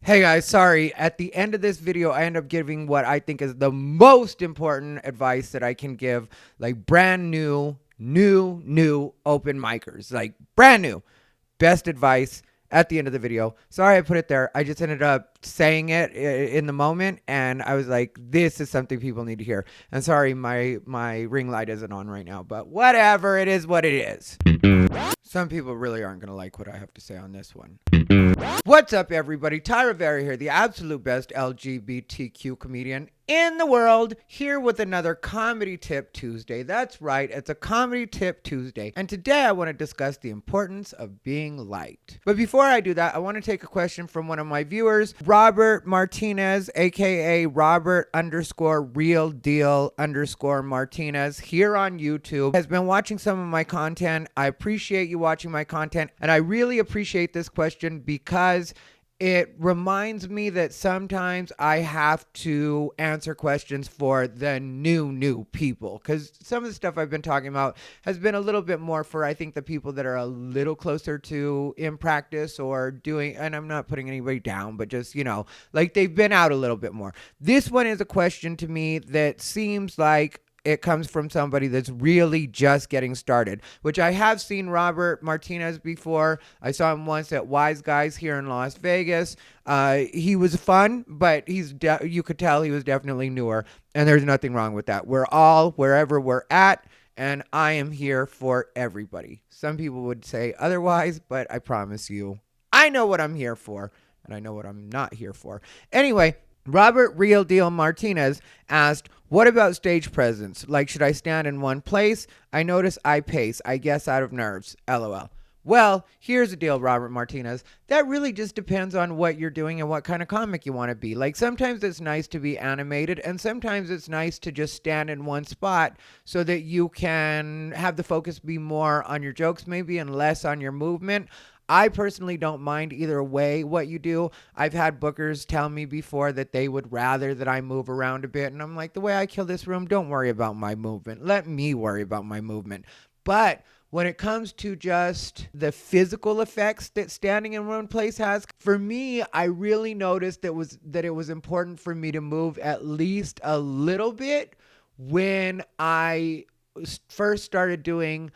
Hey guys, sorry. At the end of this video, I end up giving what I think is the most important advice that I can give, like brand new open micers, like brand new. Best advice at the end of the video. Sorry I put it there. I just ended up saying it in the moment, and I was like, this is something people need to hear. And sorry, my ring light isn't on right now, but whatever, it is what it is. Some people really aren't going to like what I have to say on this one. What's up, everybody? Rivera here, the absolute best LGBTQ comedian in the world, here with another Comedy Tip Tuesday. That's right, it's a Comedy Tip Tuesday. And today I want to discuss the importance of being liked. But before I do that, I want to take a question from one of my viewers, Robert Martinez, aka Robert_real_deal_Martinez, here on YouTube, has been watching some of my content. I appreciate you watching my content, and I really appreciate this question because it reminds me that sometimes I have to answer questions for the new people, because some of the stuff I've been talking about has been a little bit more for, I think, the people that are a little closer to in practice or doing, and I'm not putting anybody down, but just, like they've been out a little bit more. This one is a question to me that seems like it comes from somebody that's really just getting started, which I have seen Robert Martinez before. I saw him once at Wise Guys here in Las Vegas. He was fun, but you could tell he was definitely newer, and there's nothing wrong with that. We're all wherever we're at, and I am here for everybody. Some people would say otherwise, but I promise you, I know what I'm here for, and I know what I'm not here for. Anyway, Robert Real Deal Martinez asked, what about stage presence? Like, should I stand in one place? I notice I pace, I guess out of nerves. LOL. Well, here's the deal, Robert Martinez. That really just depends on what you're doing and what kind of comic you want to be. Like, sometimes it's nice to be animated, and sometimes it's nice to just stand in one spot so that you can have the focus be more on your jokes maybe and less on your movement. I personally don't mind either way what you do. I've had bookers tell me before that they would rather that I move around a bit. And I'm like, the way I kill this room, don't worry about my movement. Let me worry about my movement. But when it comes to just the physical effects that standing in one place has, for me, I really noticed that it was important for me to move at least a little bit when I first started doing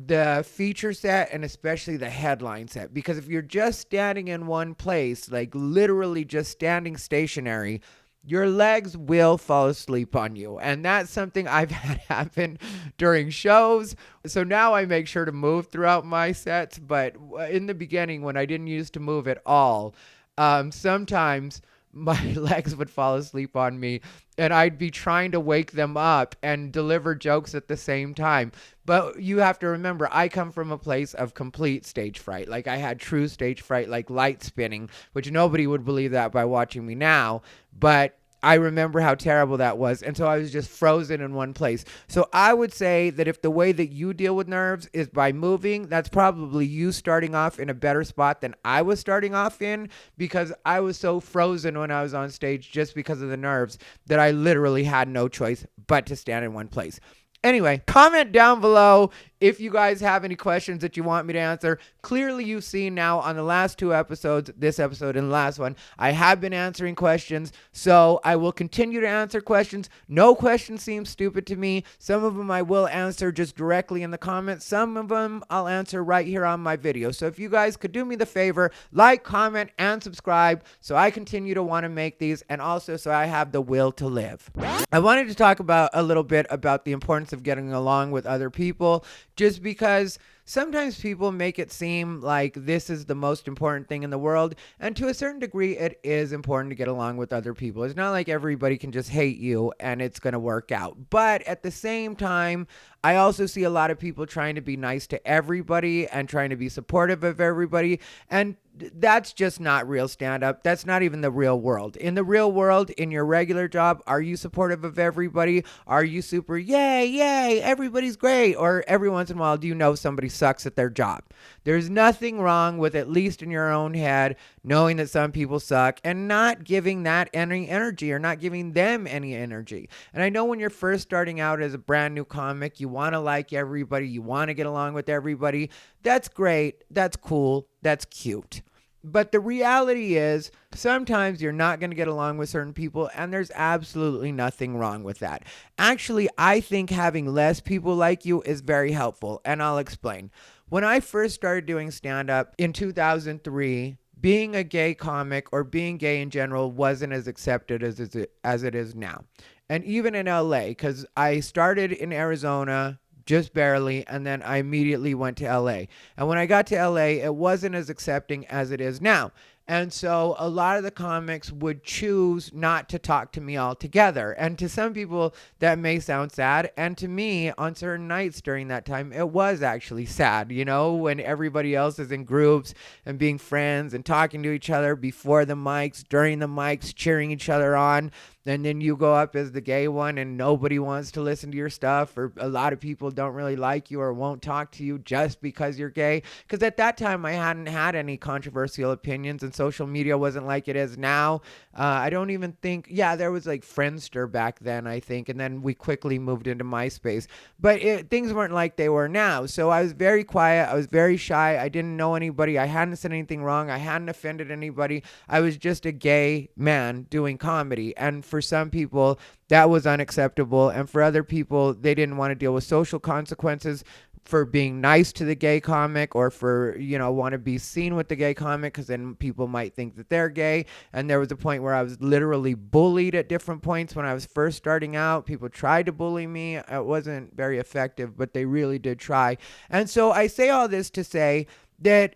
the feature set and especially the headline set, because if you're just standing in one place, like literally just standing stationary, your legs will fall asleep on you. And that's something I've had happen during shows. So now I make sure to move throughout my sets. But in the beginning, when I didn't used to move at all, sometimes my legs would fall asleep on me and I'd be trying to wake them up and deliver jokes at the same time. But you have to remember, I come from a place of complete stage fright. Like, I had true stage fright, like light spinning, which nobody would believe that by watching me now. But I remember how terrible that was. And so I was just frozen in one place. So I would say that if the way that you deal with nerves is by moving, that's probably you starting off in a better spot than I was starting off in, because I was so frozen when I was on stage just because of the nerves that I literally had no choice but to stand in one place. Anyway, comment down below if you guys have any questions that you want me to answer. Clearly, you've seen now on the last two episodes, this episode and the last one, I have been answering questions, so I will continue to answer questions. No question seems stupid to me. Some of them I will answer just directly in the comments. Some of them I'll answer right here on my video. So if you guys could do me the favor, like, comment, and subscribe so I continue to want to make these, and also so I have the will to live. I wanted to talk about a little bit about the importance of getting along with other people, just because sometimes people make it seem like this is the most important thing in the world, and to a certain degree it is important to get along with other people. It's not like everybody can just hate you and it's going to work out. But at the same time, I also see a lot of people trying to be nice to everybody and trying to be supportive of everybody, and that's just not real stand-up. That's not even the real world. In the real world, in your regular job, are you supportive of everybody? Are you super, yay, everybody's great? Or every once in a while, do you know somebody sucks at their job? There's nothing wrong with, at least in your own head, knowing that some people suck and not giving that any energy or not giving them any energy. And I know when you're first starting out as a brand new comic, you want to like everybody, you want to get along with everybody. That's great. That's cool. That's cute. But the reality is, sometimes you're not going to get along with certain people, and there's absolutely nothing wrong with that. Actually, I think having less people like you is very helpful, and I'll explain. When I first started doing stand up in 2003, being a gay comic or being gay in general wasn't as accepted as it is now. And even in LA, because I started in Arizona just barely, and then I immediately went to LA. And when I got to LA, it wasn't as accepting as it is now. And so a lot of the comics would choose not to talk to me altogether. And to some people, that may sound sad. And to me, on certain nights during that time, it was actually sad, you know, when everybody else is in groups and being friends and talking to each other before the mics, during the mics, cheering each other on. And then you go up as the gay one and nobody wants to listen to your stuff, or a lot of people don't really like you or won't talk to you just because you're gay. Because at that time, I hadn't had any controversial opinions and social media wasn't like it is now. I don't even think, yeah, there was like Friendster back then, I think. And then we quickly moved into MySpace. But things weren't like they were now. So I was very quiet. I was very shy. I didn't know anybody. I hadn't said anything wrong. I hadn't offended anybody. I was just a gay man doing comedy. And for some people, that was unacceptable. And for other people, they didn't want to deal with social consequences for being nice to the gay comic, or for, you know, want to be seen with the gay comic, because then people might think that they're gay. And there was a point where I was literally bullied at different points when I was first starting out. People tried to bully me. It wasn't very effective, but they really did try. And so I say all this to say that,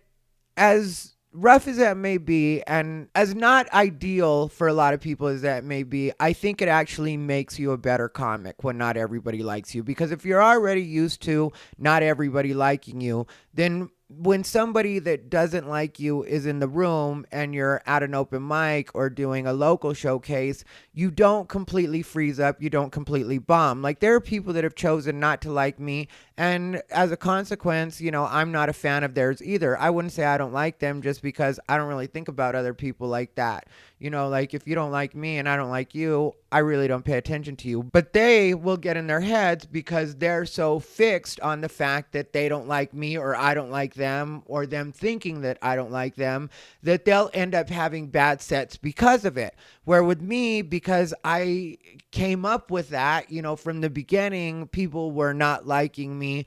as rough as that may be, and as not ideal for a lot of people as that may be, I think it actually makes you a better comic when not everybody likes you. Because if you're already used to not everybody liking you, then when somebody that doesn't like you is in the room and you're at an open mic or doing a local showcase, you don't completely freeze up. You don't completely bomb. Like, there are people that have chosen not to like me, and as a consequence, you know, I'm not a fan of theirs either. I wouldn't say I don't like them, just because I don't really think about other people like that. You know, like, if you don't like me and I don't like you, I really don't pay attention to you. But they will get in their heads, because they're so fixed on the fact that they don't like me, or I don't like them, or them thinking that I don't like them, that they'll end up having bad sets because of it. Where with me, because I came up with that, you know, from the beginning, people were not liking me.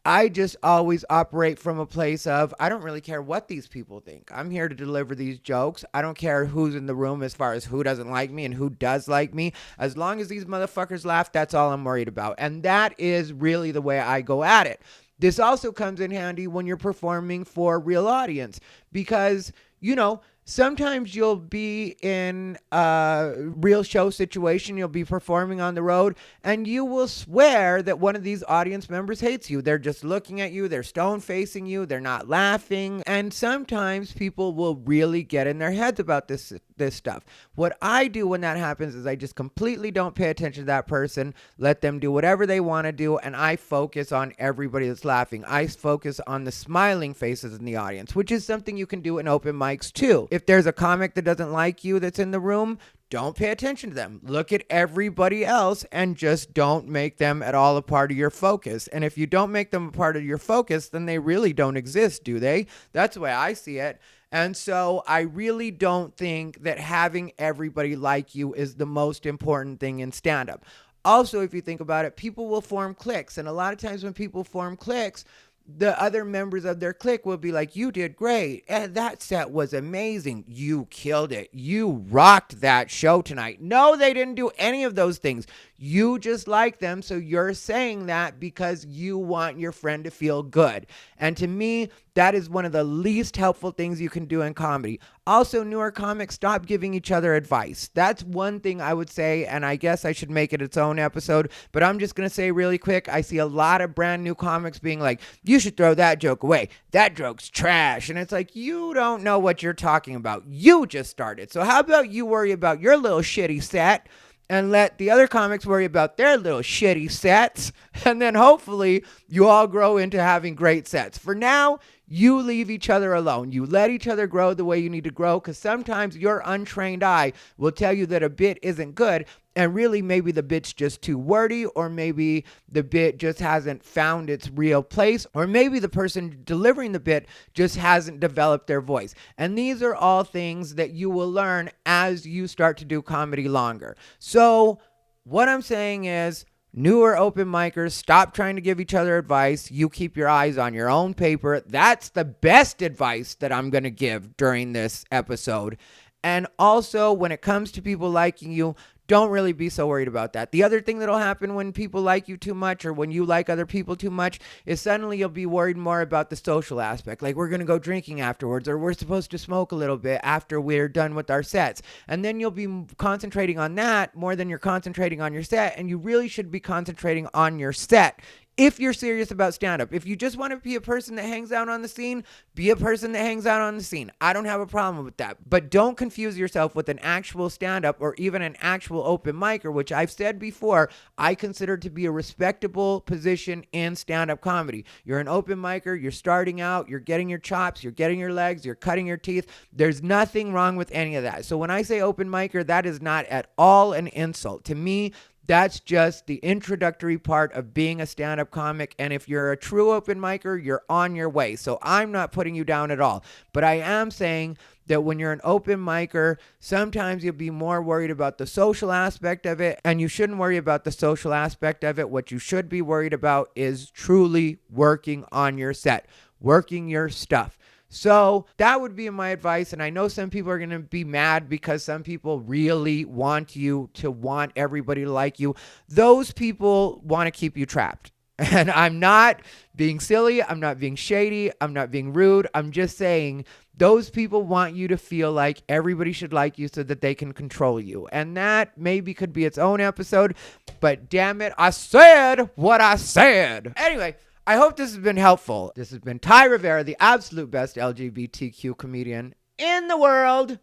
I just always operate from a place of, I don't really care what these people think. I'm here to deliver these jokes. I don't care who's in the room as far as who doesn't like me and who does like me. As long as these motherfuckers laugh, that's all I'm worried about. And that is really the way I go at it. This also comes in handy when you're performing for a real audience, because, you know, sometimes you'll be in a real show situation, you'll be performing on the road, and you will swear that one of these audience members hates you. They're just looking at you, they're stone facing you, they're not laughing. And sometimes people will really get in their heads about this stuff. What I do when that happens is I just completely don't pay attention to that person, let them do whatever they want to do, and I focus on everybody that's laughing. I focus on the smiling faces in the audience, which is something you can do in open mics too. If there's a comic that doesn't like you that's in the room, don't pay attention to them. Look at everybody else and just don't make them at all a part of your focus. And if you don't make them a part of your focus, then they really don't exist, do they? That's the way I see it. And so I really don't think that having everybody like you is the most important thing in stand-up. Also, if you think about it, people will form cliques. And a lot of times when people form cliques, the other members of their clique will be like, you did great. And that set was amazing. You killed it. You rocked that show tonight. No, they didn't do any of those things. You just like them, so you're saying that because you want your friend to feel good. And to me, that is one of the least helpful things you can do in comedy. Also, newer comics, stop giving each other advice. That's one thing I would say, and I guess I should make it its own episode, but I'm just going to say really quick, I see a lot of brand new comics being like, you should throw that joke away. That joke's trash. And it's like, you don't know what you're talking about. You just started. So how about you worry about your little shitty set and let the other comics worry about their little shitty sets, and then hopefully you all grow into having great sets. For now, you leave each other alone. You let each other grow the way you need to grow, because sometimes your untrained eye will tell you that a bit isn't good, and really maybe the bit's just too wordy, or maybe the bit just hasn't found its real place, or maybe the person delivering the bit just hasn't developed their voice. And these are all things that you will learn as you start to do comedy longer. So what I'm saying is, newer open micers, stop trying to give each other advice. You keep your eyes on your own paper. That's the best advice that I'm going to give during this episode. And also, when it comes to people liking you, don't really be so worried about that. The other thing that'll happen when people like you too much, or when you like other people too much, is suddenly you'll be worried more about the social aspect. Like, we're going to go drinking afterwards, or we're supposed to smoke a little bit after we're done with our sets. And then you'll be concentrating on that more than you're concentrating on your set. And you really should be concentrating on your set if you're serious about stand-up. If you just want to be a person that hangs out on the scene, be a person that hangs out on the scene. I don't have a problem with that. But don't confuse yourself with an actual stand-up or even an actual open micer, which I've said before, I consider to be a respectable position in stand-up comedy. You're an open micer, you're starting out, you're getting your chops, you're getting your legs, you're cutting your teeth. There's nothing wrong with any of that. So when I say open micer, that is not at all an insult. To me, that's just the introductory part of being a stand-up comic. And if you're a true open micer, you're on your way. So I'm not putting you down at all. But I am saying that when you're an open micer, sometimes you'll be more worried about the social aspect of it. And you shouldn't worry about the social aspect of it. What you should be worried about is truly working on your set, working your stuff. So that would be my advice. And I know some people are going to be mad because some people really want you to want everybody to like you. Those people want to keep you trapped. And I'm not being silly. I'm not being shady. I'm not being rude. I'm just saying those people want you to feel like everybody should like you so that they can control you. And that maybe could be its own episode. But damn it, I said what I said. Anyway, I hope this has been helpful. This has been Ty Rivera, the absolute best LGBTQ comedian in the world.